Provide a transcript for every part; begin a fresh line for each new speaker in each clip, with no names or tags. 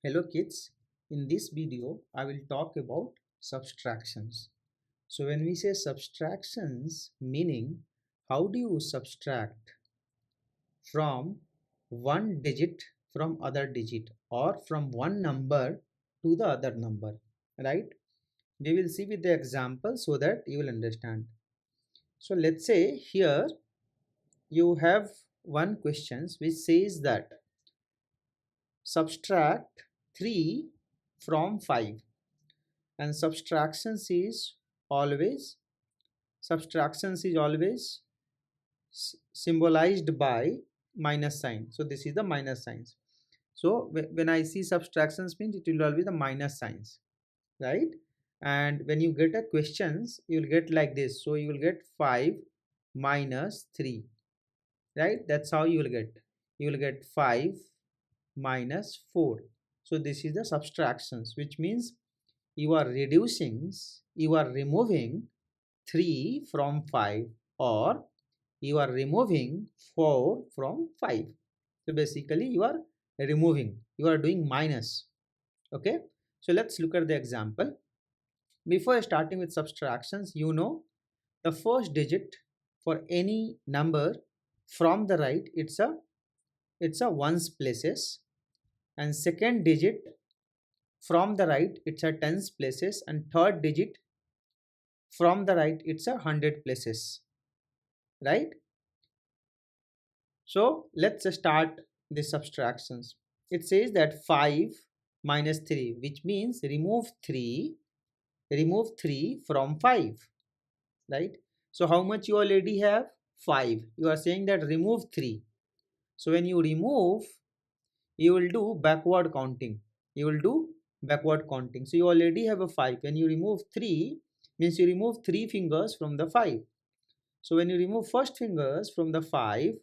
Hello kids, in this video I will talk about subtractions. So when we say subtractions, meaning how do you subtract from one digit from other digit or from one number to the other number, right? We will see with the example so that you will understand. So let's say here you have one question which says that subtract 3 from 5, and always subtractions is always symbolized by minus sign. So this is the minus signs. So when I see subtractions means it will always the minus signs, right? And when you get a questions you will get like this, so you will get 5 minus 3, right? That's how you will get 5 minus 4. So this is the subtractions, which means you are reducing, you are removing 3 from 5, or you are removing 4 from 5. So basically you are removing, you are doing minus. Okay, so let's look at the example. Before starting with subtractions, the first digit for any number from the right, it's a ones places, and second digit from the right it's a tens places, and third digit from the right it's a hundred places, right? So let's start the subtractions. It says that 5 minus 3, which means remove 3 from 5, right? So how much you already have? 5. You are saying that remove 3. So when you remove, you will do backward counting. So you already have a 5. When you remove 3, means you remove 3 fingers from the 5. So when you remove first fingers from the 5,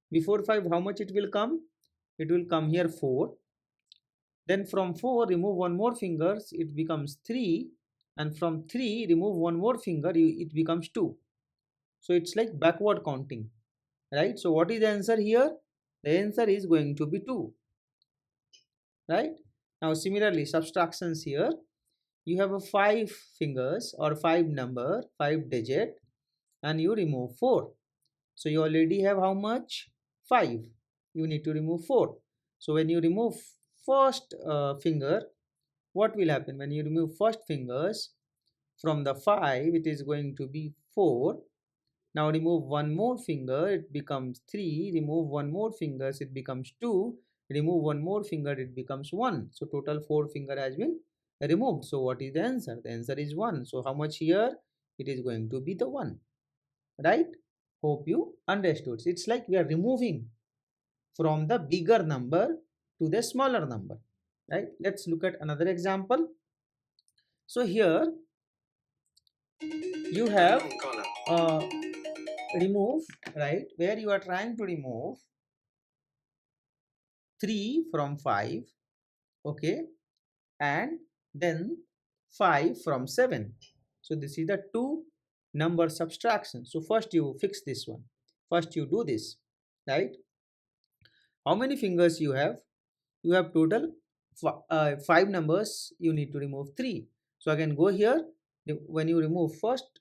before 5 how much it will come? It will come here 4. Then from 4 remove one more fingers, it becomes 3, and from 3 remove one more finger, it becomes 2. So it's like backward counting, right? So what is the answer here? The answer is going to be 2, right? Now similarly subtractions here, you have a 5 fingers or 5 number, 5 digit, and you remove 4. So you already have how much? 5. You need to remove 4. So when you remove first finger, what will happen? When you remove first fingers from the 5, it is going to be 4. Now remove one more finger, it becomes 3. Remove one more fingers, it becomes 2. Remove one more finger, it becomes 1. So total 4 finger has been removed. So what is the answer? The answer is 1. So how much here? It is going to be the 1, right? Hope you understood. It's like we are removing from the bigger number to the smaller number, right? Let's look at another example. So here you have remove, right, where you are trying to remove 3 from 5, okay, and then 5 from 7. So this is the two number subtraction. So first you fix this one, first you do this, right? How many fingers you have? You have total 5 numbers, you need to remove 3. So I can go here. When you remove first,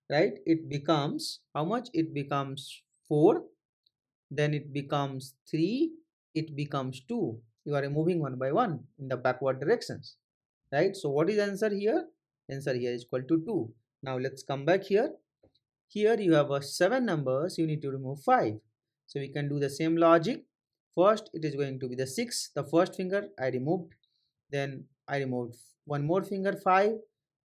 right, it becomes how much? It becomes 4, then it becomes 3, it becomes 2. You are removing one by one in the backward directions, right? So what is the answer here? Answer here is equal to 2. Now let's come back here. Here you have a 7 numbers, you need to remove 5. So we can do the same logic. First it is going to be the 6, the first finger I removed, then I removed one more finger 5,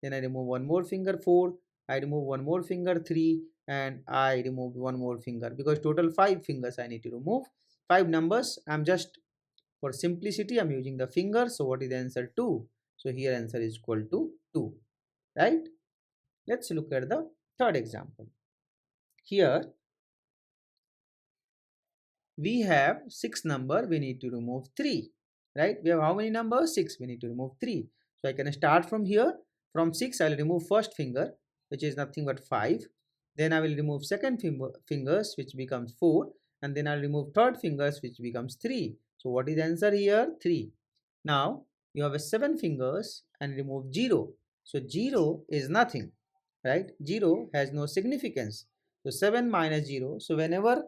then I remove one more finger 4, I remove one more finger 3, and I removed one more finger, because total 5 fingers I need to remove. 5 numbers, I'm just, for simplicity I'm using the finger. So what is the answer? 2. So here answer is equal to 2, right? Let's look at the third example. Here we have 6 number, we need to remove 3, right? We have how many numbers? 6, we need to remove 3. So I can start from here. From 6 I'll remove first finger, which is nothing but 5. Then I will remove second fingers, which becomes 4, and then I'll remove third fingers, which becomes 3. So what is the answer here? 3. Now you have a 7 fingers and remove 0. So 0 is nothing, right? 0 has no significance. So 7 minus 0. So whenever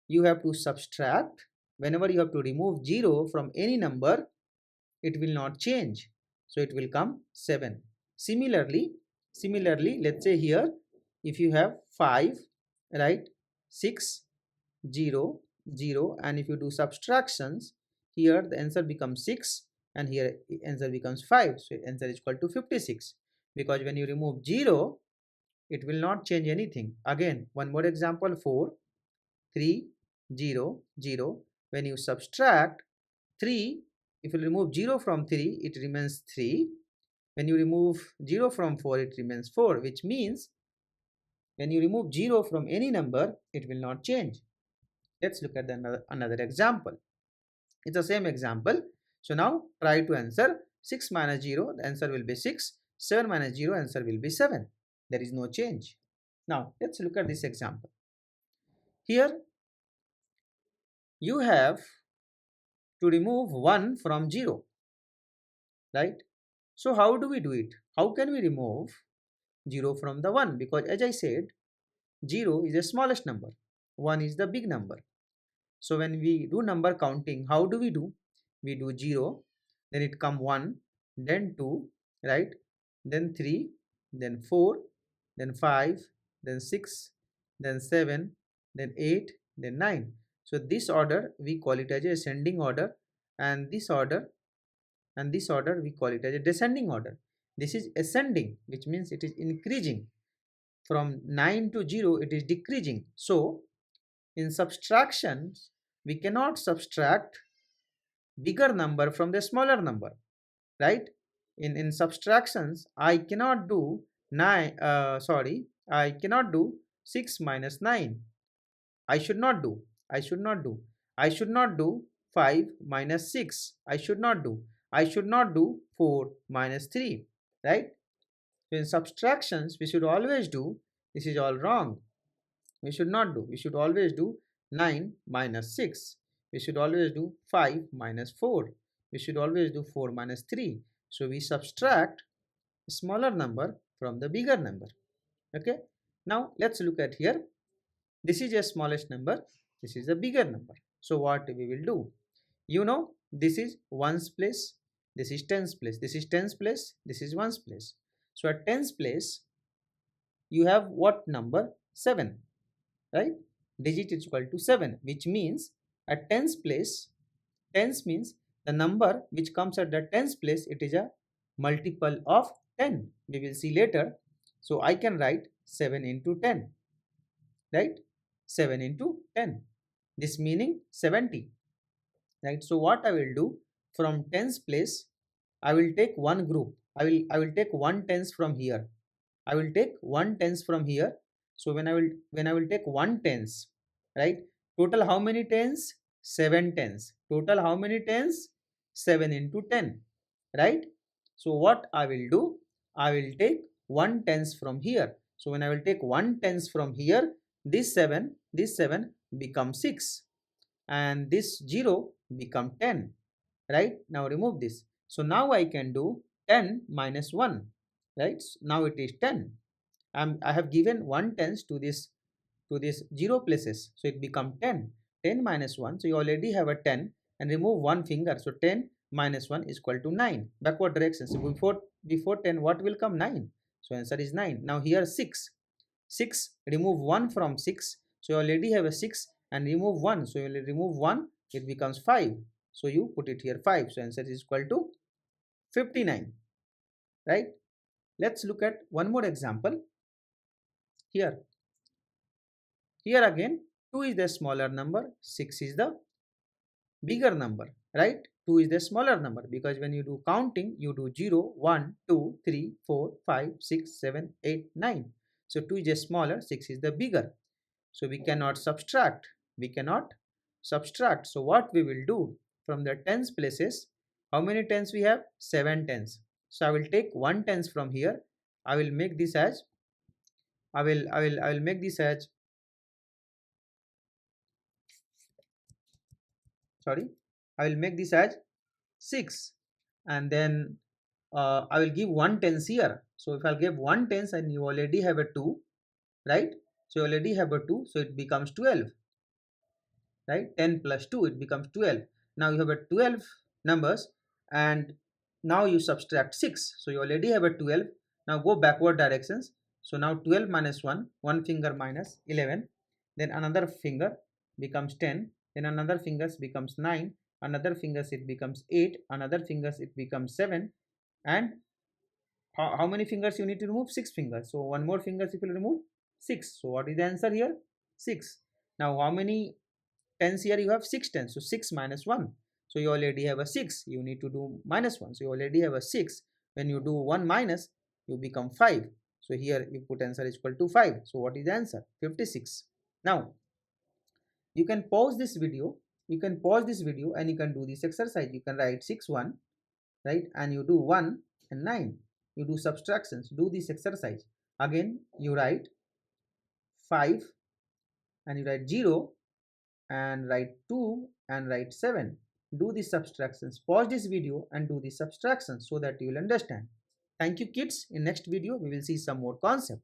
you have to subtract, whenever you have to remove 0 from any number, it will not change. So it will come 7. Similarly, let's say here, if you have 5, right, 6, 0, 0, and if you do subtractions, here the answer becomes 6 and here answer becomes 5. So answer is equal to 56, because when you remove 0, it will not change anything. Again, one more example, 4, 3, 0, 0. When you subtract 3, if you remove 0 from 3, it remains 3. When you remove 0 from 4, it remains 4, which means when you remove 0 from any number, it will not change. Let's look at another example. It's the same example. So now try to answer 6 minus 0, the answer will be 6. 7 minus 0, answer will be 7. There is no change. Now let's look at this example. Here you have to remove 1 from 0, right? So how do we do it? How can we remove 0 from the 1? Because as I said, 0 is the smallest number, 1 is the big number. So when we do number counting, how do? We do 0, then it come 1, then 2, right? Then 3, then 4, then 5, then 6, then 7, then 8, then 9. So this order we call it as a ascending order, and this order we call it as a descending order. This is ascending, which means it is increasing. From 9 to 0, it is decreasing. So in subtractions, we cannot subtract bigger number from the smaller number, right? In subtractions, I cannot do 9, I cannot do 6 minus 9. I should not do. I should not do. I should not do 5 minus 6. I should not do. I should not do 4 minus 3, right? So in subtractions, we should always do, this is all wrong. We should not do. We should always do 9 minus 6. We should always do 5 minus 4. We should always do 4 minus 3. So we subtract a smaller number from the bigger number. Okay. Now let's look at here. This is the smallest number. This is the bigger number. So what we will do? You know, this is ones place. This is tens place. This is tens place. This is ones place. So at tens place, you have what number? 7. Right? Digit is equal to 7, which means at tens place, tens means the number which comes at the tens place, it is a multiple of 10. We will see later. So I can write 7 into 10, right? 7 into 10. This meaning 70, right? So what I will do, from tens place, I will take one group. I will take one tens from here. I will take one tens from here. So when I will take one tens, right? Total how many tens? 7 tens. Total how many tens? 7 into 10, right? So what I will do? I will take one tens from here. So when I will take one tens from here, this 7 becomes 6, and this 0 become 10, right? Now remove this. So now I can do 10 minus 1, right? Now it is 10. I have given 1 tens to this 0 places, so it become 10. 10 minus 1, so you already have a 10, and remove one finger, so 10 minus 1 is equal to 9. Backward direction, so before 10 what will come? 9. So answer is 9. Now here 6, remove 1 from 6, so you already have a 6, and remove 1, so you will remove 1, it becomes 5, so you put it here 5, so answer is equal to 59, right? Let's look at one more example. Here again, 2 is the smaller number, 6 is the bigger number, right? 2 is the smaller number, because when you do counting, you do 0, 1, 2, 3, 4, 5, 6, 7, 8, 9. So 2 is the smaller, 6 is the bigger. So we cannot subtract. So what we will do, from the tens places, how many tens we have? 7 tens. So I will take 1 tens from here. I will make this as, I will make this as, sorry, I will make this as 6, and then I will give 1 tens here. So if I'll give 1 tens and you already have a 2, right? So you already have a 2, so it becomes 12, right? 10 plus 2, it becomes 12. Now you have a 12 numbers, and now you subtract 6, so you already have a 12. Now go backward directions. So now 12 minus 1, one finger minus 11, then another finger becomes 10, then another fingers becomes 9, another fingers it becomes 8, another fingers it becomes 7, and how many fingers you need to remove? 6 fingers. So one more fingers if you remove 6. So what is the answer here? 6. Now how many tens here? You have 6 tens. So 6 minus 1. So you already have a 6. You need to do minus 1. So you already have a 6. When you do 1 minus, you become 5. So here you put answer is equal to 5. So what is the answer? 56. Now you can pause this video. You can pause this video and you can do this exercise. You can write 6 1, right, and you do 1 and 9, you do subtractions, do this exercise. Again you write 5 and you write 0 and write 2 and write 7. Do these subtractions. Pause this video and do these subtractions so that you will understand. Thank you kids. In next video we will see some more concept.